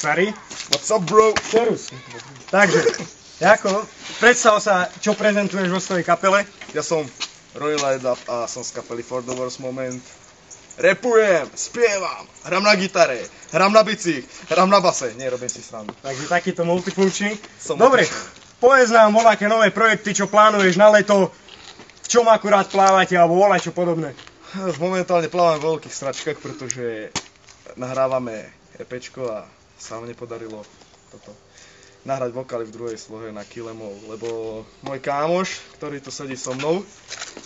starý. What's up, bro? Serus. Takže, Jako, predstav sa, čo prezentuješ vo svojej kapele. Ja som Roy Light Up a som z kapely For the Worst Moment. Repujem, spievam, hrám na gitare, hrám na bicích, hrám na base. Nie, robím si srandu. Takže takýto multifunkčný. Dobre, povedz nám voľaké nové projekty, čo plánuješ na leto, v čom akurát plávate alebo voľačo podobné. Momentálne plávam v veľkých stračkách, pretože nahrávame EPčko a sa mi nepodarilo toto nahrať vokály v druhej slohe na Kilemov, lebo môj kámoš, ktorý tu sedí so mnou,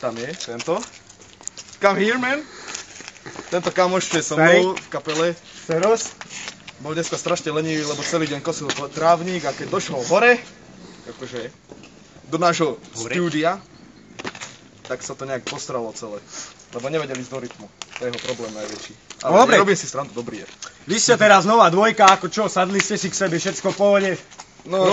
tam je, tento. Come here, man. Tento kámoš, čo je so mnou v kapele, Serus. Bol dneska strašne lenivý, lebo celý deň kosil trávnik a keď došlo hore, akože do nášho štúdia, tak sa to nejak postralo celé. Lebo nevedeli ísť do rytmu. To je jeho problém najväčší. Ale nerobím si srandu, dobrý je. Vy ste teraz nová dvojka, ako čo, sadli ste si k sebe, všetko v pohode? No,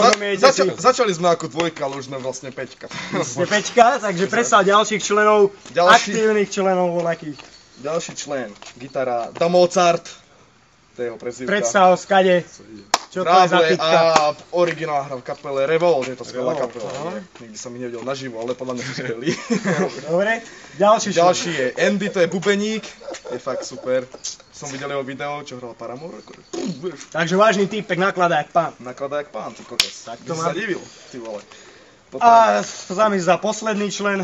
začali sme ako dvojka, ale už sme vlastne peťka. Ste peťka, takže predstav ďalších členov, aktívnych členov voľakých. Ďalší člen, gitara, Da Mozart, to je jeho prezývka. Predstav, skade, čo to je za typka. A originál hra v kapele Revolt, je to skvelá kapela. Nikdy som ich nevidel naživo, ale podľa mňa skvelý. Dobre, ďalší je Andy, to je bubeník, je fakt super. Som videl jeho video, čo hral Paramore. Takže vážny týpek nakladá jak pán. Nakladá jak pán, ty kokos. Tak to sa divil, ty vole. A za posledný člen,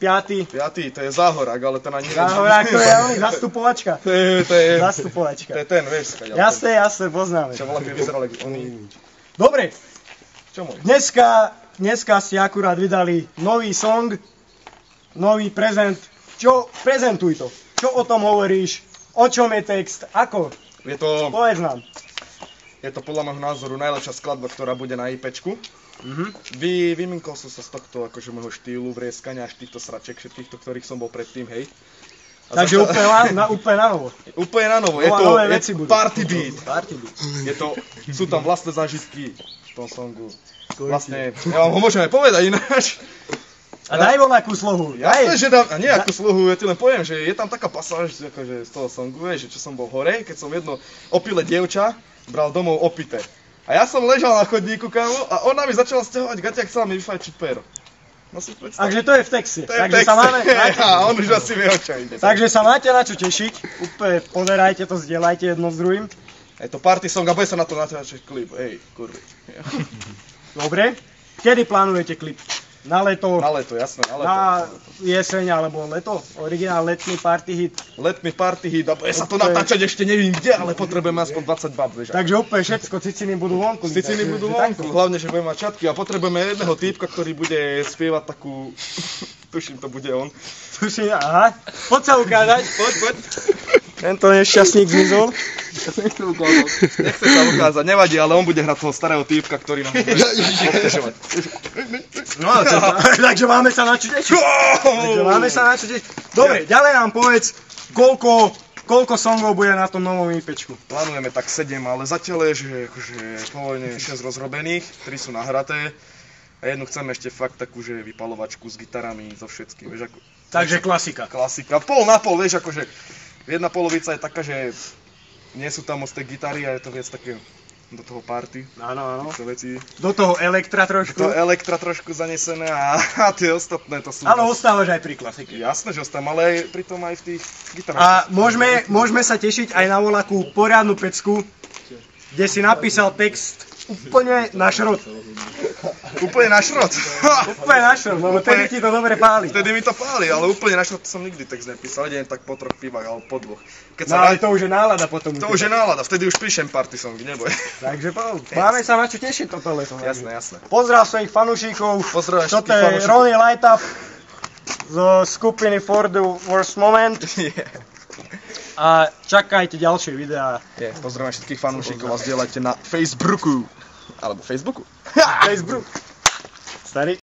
piatý. Piatý, to je Záhorák, ale ten ani neviem. Záhorák, to je on, zastupovačka. To je zastupovačka. To je ten, vieš, skadiaľ. Jasné, poznáme. Čo volá, keď vyzeral, oný. Dobre, čo môj? Dneska ste akurát vydali nový song, nový prezent. Čo, prezentuj to. Čo o tom hovoríš? O čom je text? Ako? Povedz nám. Je to podľa môjho názoru najlepšia skladba, ktorá bude na IPčku. Vyminkol som sa z tohto akože môjho štýlu vrieskania až týchto sraček, všetkých, ktorých som bol predtým, hej. Takže úplne na novo. Úplne na novo. Je to party beat. Sú tam vlastné zážitky v tom songu. Vlastne, ja vám ho môžem aj povedať ináč. A daj voľakú slohu. Jasné, že dám, a nie akú slohu, ja ti len poviem, že je tam taká pasáž akože z toho songu, že čo som bol hore, keď som jedno opilé dievča bral domov opité. A ja som ležal na chodníku, kámo, a ona mi začala stiahovať gate, ak chcela mi vyfajčiť péro. No si predstav. Takže to je v texte. A on už asi vie, o čo ide. Takže sa máte na čo tešiť. Úplne pozerajte to, zdieľajte jedno s druhým. Je to party song a bude sa na to natáčať klip. Ej, kurvi. Dobre. Kedy plánujete klip? Na leto? Na leto, jasné, na leto. Na jeseň alebo leto? Originál letný party hit? Letný party hit a bude sa to natáčať ešte neviem kde, ale potrebujeme aspoň 20 bab, vieš. Takže úplne všetko, ciciny budú vonku. Ciciny budú vonku, hlavne, že budeme mať čatky a potrebujeme jedného týpka, ktorý bude spievať takú... Tuším, to bude on. Tuším, aha. Poď sa ukázať. Poď. Tento nešťastník zmizol. Nechce sa ukázať, nevadí, ale on bude hrať toho starého týpka, ktorý nám bude obťažovať. No ale takže máme sa na čo tešiť. Dobre, ďalej nám povedz, koľko songov bude na tom novom IPčku. Plánujeme tak 7, ale zatiaľ je, že akože pôvodne 6 rozrobených, 3 sú nahraté. A jednu chceme ešte fakt takú, že vypalovačku s gitarami, so všetkým, vieš ako... Takže klasika. Klasika, pol na pol, vieš akože... Jedna polovica je taká, že nie sú tam moc tie gitary a je to viac také do toho party. Áno. Veci. Do toho elektra trošku. Do elektra trošku zanesené a tie ostatné to sú... Ale ostávaš aj pri klasike. Jasné, že ostávam, ale aj pritom aj v tých gitarách. A môžeme sa tešiť aj na voľakú poriadnu pecku, kde si napísal text úplne na šrot. Úplne na šrot? Úplne na šrot, lebo tedy ti to dobre páli. Vtedy mi to páli, ale úplne na šrot som nikdy text nepísal, idem tak po 3 pivách alebo po 2. No ale to už je nálada potom. To už je nálada, vtedy už píšem party songy, neboj. Takže máme sa na čo tešiť toto leto. Jasné. Pozdrav svojich fanúšikov. Toto je Roy Light Up zo skupiny For the Worst Moment. A čakajte ďalšie videá. Pozdravujem všetkých fanúšikov a zdieľajte na Facebooku. Alebo Facebooku. Facebook. Starý.